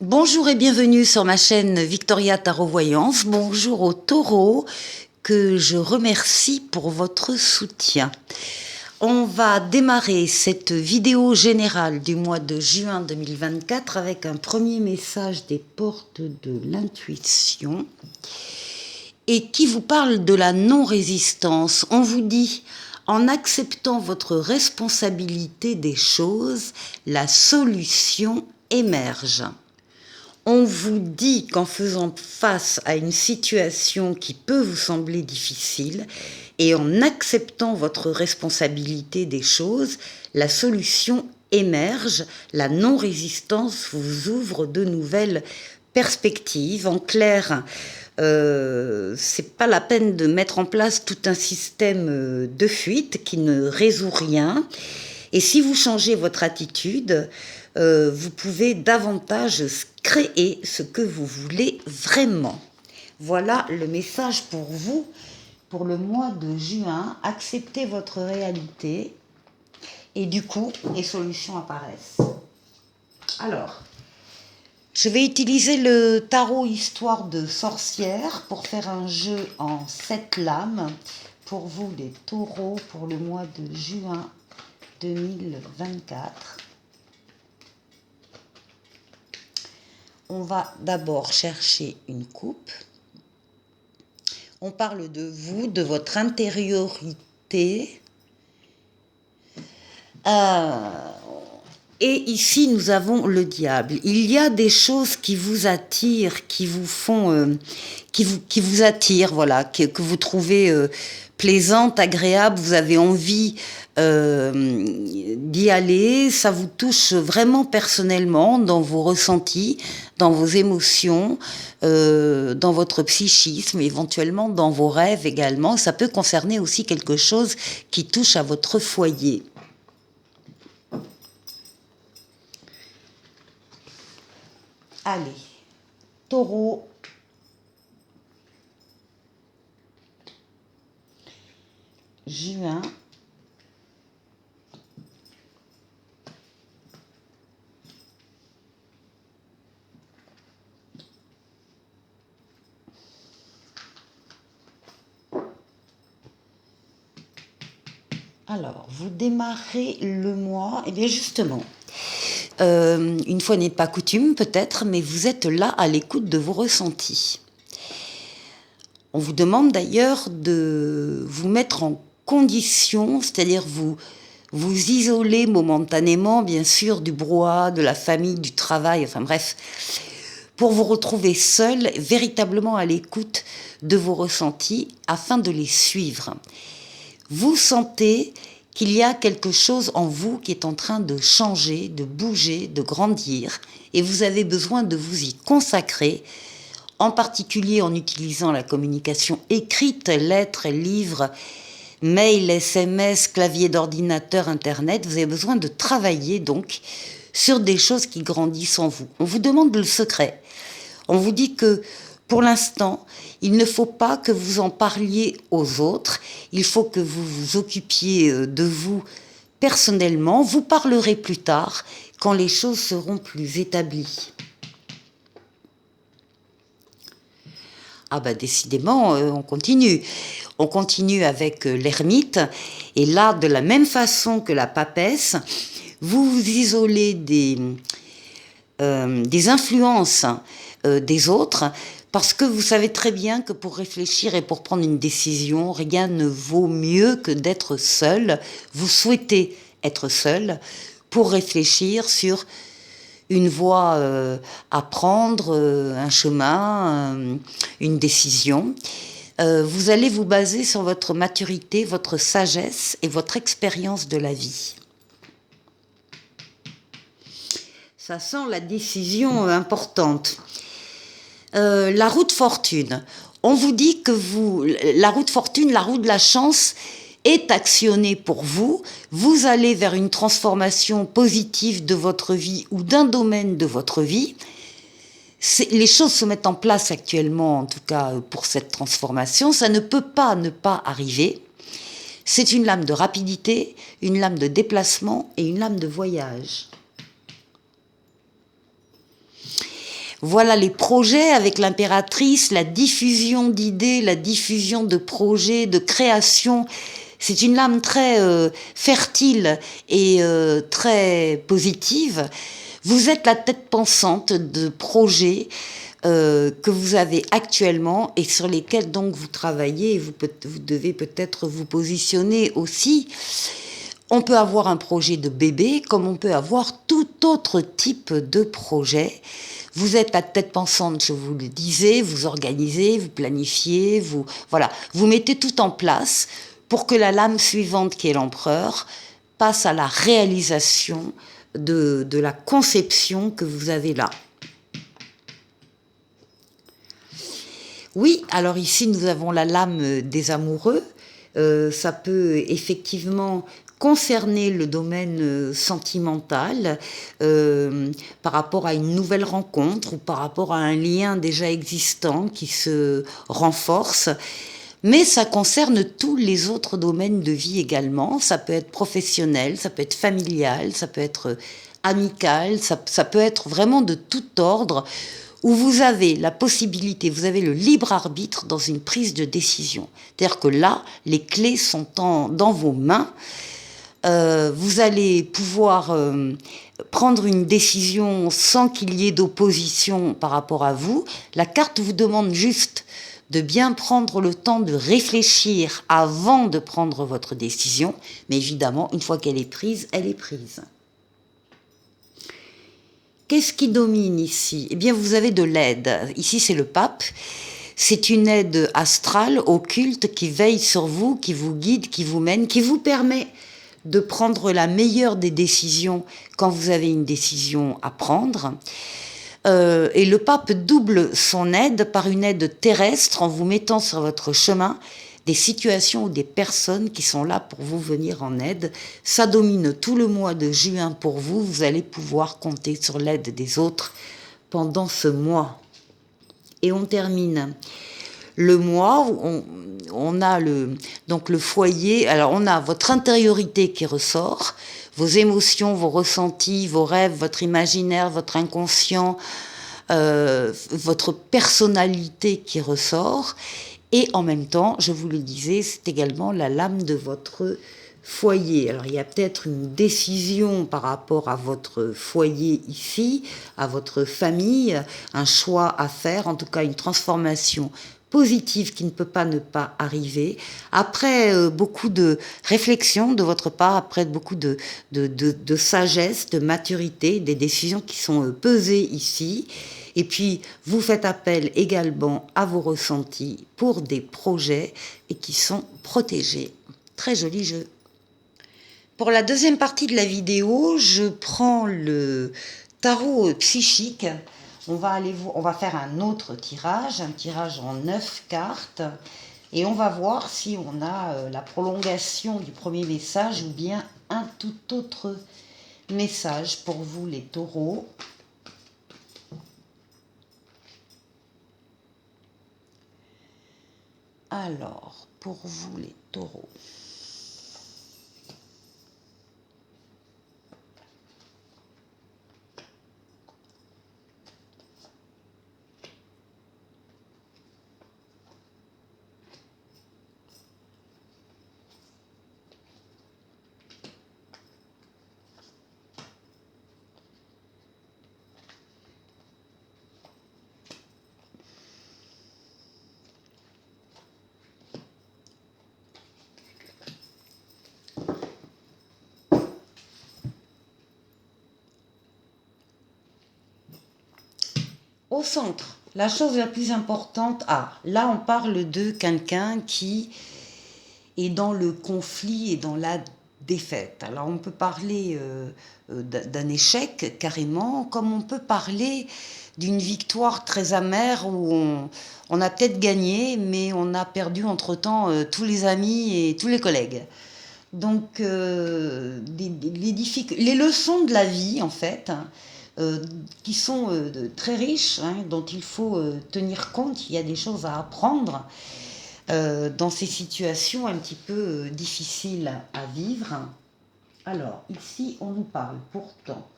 Bonjour et bienvenue sur ma chaîne Victoria Tarot Voyance. Bonjour aux taureaux que je remercie pour votre soutien. On va démarrer cette vidéo générale du mois de juin 2024 avec un premier message des portes de l'intuition et qui vous parle de la non-résistance. On vous dit, en acceptant votre responsabilité des choses, la solution émerge. On vous dit qu'en faisant face à une situation qui peut vous sembler difficile et en acceptant votre responsabilité des choses, la solution émerge, la non-résistance vous ouvre de nouvelles perspectives. En clair, c'est pas la peine de mettre en place tout un système de fuite qui ne résout rien. Et si vous changez votre attitude, vous pouvez davantage créer ce que vous voulez vraiment. Voilà le message pour vous, pour le mois de juin. Acceptez votre réalité et du coup, les solutions apparaissent. Alors, je vais utiliser le tarot Histoire de sorcière pour faire un jeu en 7 lames pour vous les taureaux pour le mois de juin 2024. On va d'abord chercher une coupe. On parle de vous, de votre intériorité. Et ici, nous avons le diable. Il y a des choses qui vous attirent, qui vous font, qui vous attirent, voilà, que vous trouvez plaisantes, agréables. Vous avez envie d'y aller. Ça vous touche vraiment personnellement dans vos ressentis, dans vos émotions, dans votre psychisme, éventuellement dans vos rêves également. Ça peut concerner aussi quelque chose qui touche à votre foyer. Allez, taureau, juin, alors, vous démarrez le mois, et bien justement, une fois n'est pas coutume peut-être, mais vous êtes là à l'écoute de vos ressentis. On vous demande d'ailleurs de vous mettre en condition, c'est-à-dire vous isoler momentanément, bien sûr, du brouhaha, de la famille, du travail, enfin bref, pour vous retrouver seul, véritablement à l'écoute de vos ressentis, afin de les suivre. Vous sentez qu'il y a quelque chose en vous qui est en train de changer, de bouger, de grandir, et vous avez besoin de vous y consacrer, en particulier en utilisant la communication écrite, lettres, livres, mails, SMS, clavier d'ordinateur, Internet. Vous avez besoin de travailler donc sur des choses qui grandissent en vous. On vous demande le secret. On vous dit que pour l'instant, il ne faut pas que vous en parliez aux autres. Il faut que vous vous occupiez de vous personnellement. Vous parlerez plus tard quand les choses seront plus établies. Ah bah décidément, on continue. On continue avec l'ermite. Et là, de la même façon que la papesse, vous vous isolez des influences des autres, parce que vous savez très bien que pour réfléchir et pour prendre une décision, rien ne vaut mieux que d'être seul. Vous souhaitez être seul pour réfléchir sur une voie à prendre, un chemin, une décision. Vous allez vous baser sur votre maturité, votre sagesse et votre expérience de la vie. Ça sent la décision importante. La roue de fortune. On vous dit que la roue de fortune, la roue de la chance est actionnée pour vous. Vous allez vers une transformation positive de votre vie ou d'un domaine de votre vie. Les choses se mettent en place actuellement, en tout cas pour cette transformation. Ça ne peut pas ne pas arriver. C'est une lame de rapidité, une lame de déplacement et une lame de voyage. Voilà les projets avec l'impératrice, la diffusion d'idées, la diffusion de projets, de créations. C'est une lame très fertile et très positive. Vous êtes la tête pensante de projets que vous avez actuellement et sur lesquels donc vous travaillez et vous devez peut-être vous positionner aussi. On peut avoir un projet de bébé comme on peut avoir tout autre type de projet. Vous êtes la tête pensante, je vous le disais, vous organisez, vous planifiez, vous mettez tout en place pour que la lame suivante, qui est l'empereur, passe à la réalisation de la conception que vous avez là. Oui, alors ici nous avons la lame des amoureux. Ça peut effectivement concerner le domaine sentimental par rapport à une nouvelle rencontre ou par rapport à un lien déjà existant qui se renforce. Mais ça concerne tous les autres domaines de vie également. Ça peut être professionnel, ça peut être familial, ça peut être amical, ça peut être vraiment de tout ordre, où vous avez la possibilité, vous avez le libre arbitre dans une prise de décision. C'est-à-dire que là, les clés sont dans vos mains. Vous allez pouvoir prendre une décision sans qu'il y ait d'opposition par rapport à vous. La carte vous demande juste de bien prendre le temps de réfléchir avant de prendre votre décision. Mais évidemment, une fois qu'elle est prise, elle est prise. Qu'est-ce qui domine ici? Eh bien, vous avez de l'aide. Ici, c'est le pape. C'est une aide astrale, occulte, qui veille sur vous, qui vous guide, qui vous mène, qui vous permet de prendre la meilleure des décisions quand vous avez une décision à prendre. Et le pape double son aide par une aide terrestre en vous mettant sur votre chemin des situations ou des personnes qui sont là pour vous venir en aide. Ça domine tout le mois de juin pour vous. Vous allez pouvoir compter sur l'aide des autres pendant ce mois. Et on termine le mois où on a donc le foyer. Alors on a votre intériorité qui ressort, vos émotions, vos ressentis, vos rêves, votre imaginaire, votre inconscient, votre personnalité qui ressort. Et en même temps, je vous le disais, c'est également la lame de votre foyer. Alors il y a peut-être une décision par rapport à votre foyer ici, à votre famille, un choix à faire, en tout cas une transformation positive qui ne peut pas ne pas arriver, après beaucoup de réflexion de votre part, après beaucoup de sagesse, de maturité, des décisions qui sont pesées ici. Et puis, vous faites appel également à vos ressentis pour des projets et qui sont protégés. Très joli jeu. Pour la deuxième partie de la vidéo, je prends le tarot psychique. On va faire un autre tirage, un tirage en 9 cartes. Et on va voir si on a la prolongation du premier message ou bien un tout autre message pour vous les taureaux. Alors, pour vous les taureaux. Au centre, la chose la plus importante, là on parle de quelqu'un qui est dans le conflit et dans la défaite. Alors on peut parler d'un échec carrément, comme on peut parler d'une victoire très amère où on a peut-être gagné, mais on a perdu entre-temps tous les amis et tous les collègues. Donc les leçons de la vie en fait, qui sont très riches, dont il faut tenir compte. Il y a des choses à apprendre dans ces situations un petit peu difficiles à vivre. Alors, ici, on nous parle pourtant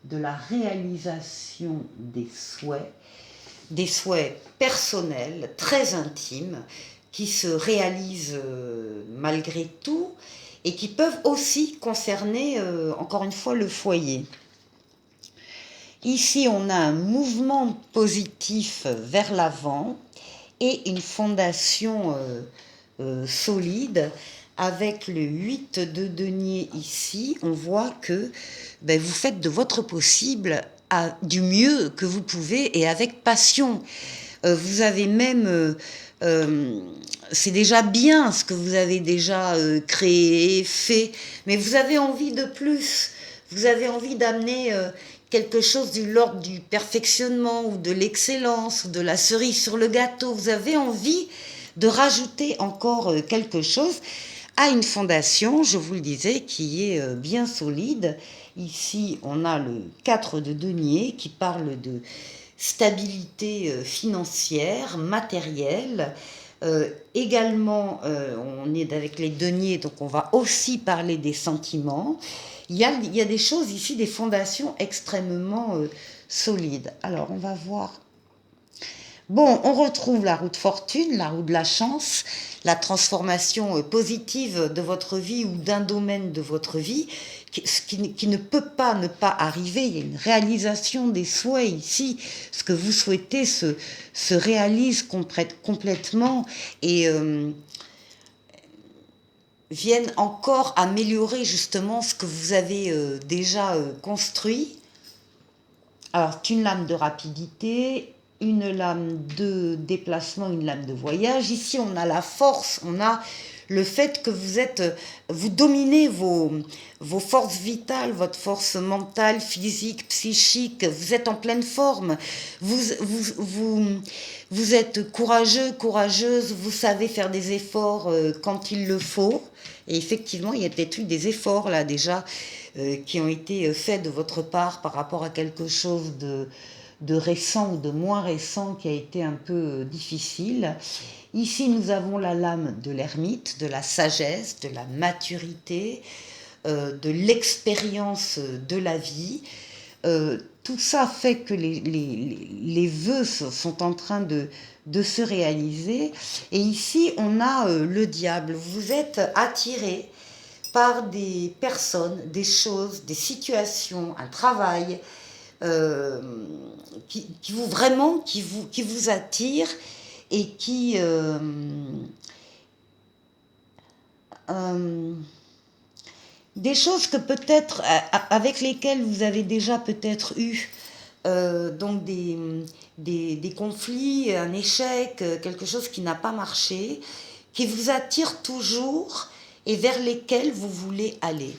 de la réalisation des souhaits personnels, très intimes, qui se réalisent malgré tout et qui peuvent aussi concerner, encore une fois, le foyer. Ici, on a un mouvement positif vers l'avant et une fondation solide. Avec le 8 de denier ici, on voit que vous faites de votre possible du mieux que vous pouvez et avec passion. Vous avez même... c'est déjà bien ce que vous avez déjà créé, fait, mais vous avez envie de plus. Vous avez envie d'amener quelque chose de l'ordre du perfectionnement ou de l'excellence ou de la cerise sur le gâteau. Vous avez envie de rajouter encore quelque chose à une fondation, je vous le disais, qui est bien solide. Ici, on a le 4 de denier qui parle de stabilité financière, matérielle. Également, on est avec les deniers, donc on va aussi parler des sentiments. Il y a des choses ici, des fondations extrêmement solides. Alors, on va voir. Bon, on retrouve la roue de fortune, la roue de la chance, la transformation positive de votre vie ou d'un domaine de votre vie, qui ne peut pas ne pas arriver. Il y a une réalisation des souhaits ici. Ce que vous souhaitez se réalise complètement et viennent encore améliorer justement ce que vous avez déjà construit. Alors, c'est une lame de rapidité, une lame de déplacement, une lame de voyage. Ici, on a la force, on a le fait que vous dominez vos forces vitales, votre force mentale, physique, psychique. Vous êtes en pleine forme. Vous êtes courageux, courageuse. Vous savez faire des efforts quand il le faut. Et effectivement, il y a peut-être eu des efforts là déjà qui ont été faits de votre part par rapport à quelque chose de récent ou de moins récent qui a été un peu difficile. Ici, nous avons la lame de l'ermite, de la sagesse, de la maturité, de l'expérience de la vie. Tout ça fait que les vœux sont en train de se réaliser. Et ici, on a le diable. Vous êtes attiré par des personnes, des choses, des situations, un travail qui vous attire et qui des choses que peut-être avec lesquelles vous avez déjà peut-être eu donc des conflits, un échec, quelque chose qui n'a pas marché, qui vous attire toujours et vers lesquels vous voulez aller.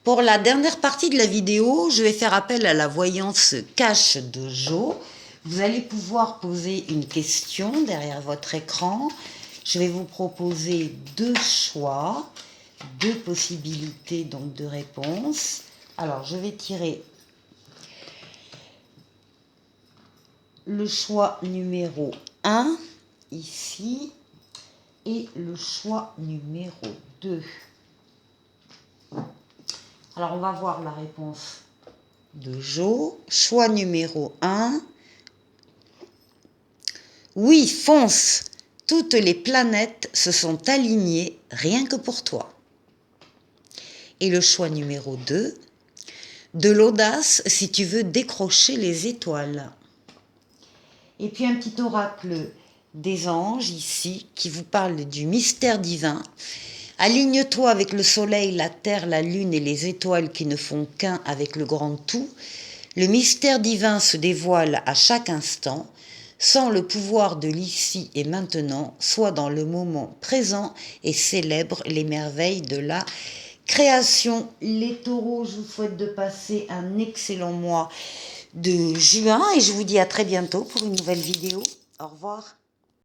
Pour la dernière partie de la vidéo, je vais faire appel à la voyance cache de Jo. Vous allez pouvoir poser une question derrière votre écran. Je vais vous proposer deux choix, deux possibilités donc de réponse. Alors, je vais tirer le choix numéro 1 ici et le choix numéro 2. Alors, on va voir la réponse de Jo. Choix numéro 1. Oui, fonce. Toutes les planètes se sont alignées rien que pour toi. Et le choix numéro 2. De l'audace si tu veux décrocher les étoiles. Et puis un petit oracle des anges ici qui vous parle du mystère divin. Aligne-toi avec le soleil, la terre, la lune et les étoiles qui ne font qu'un avec le grand tout. Le mystère divin se dévoile à chaque instant, sans le pouvoir de l'ici et maintenant, soit dans le moment présent et célèbre les merveilles de la création. Les taureaux, je vous souhaite de passer un excellent mois de juin et je vous dis à très bientôt pour une nouvelle vidéo. Au revoir.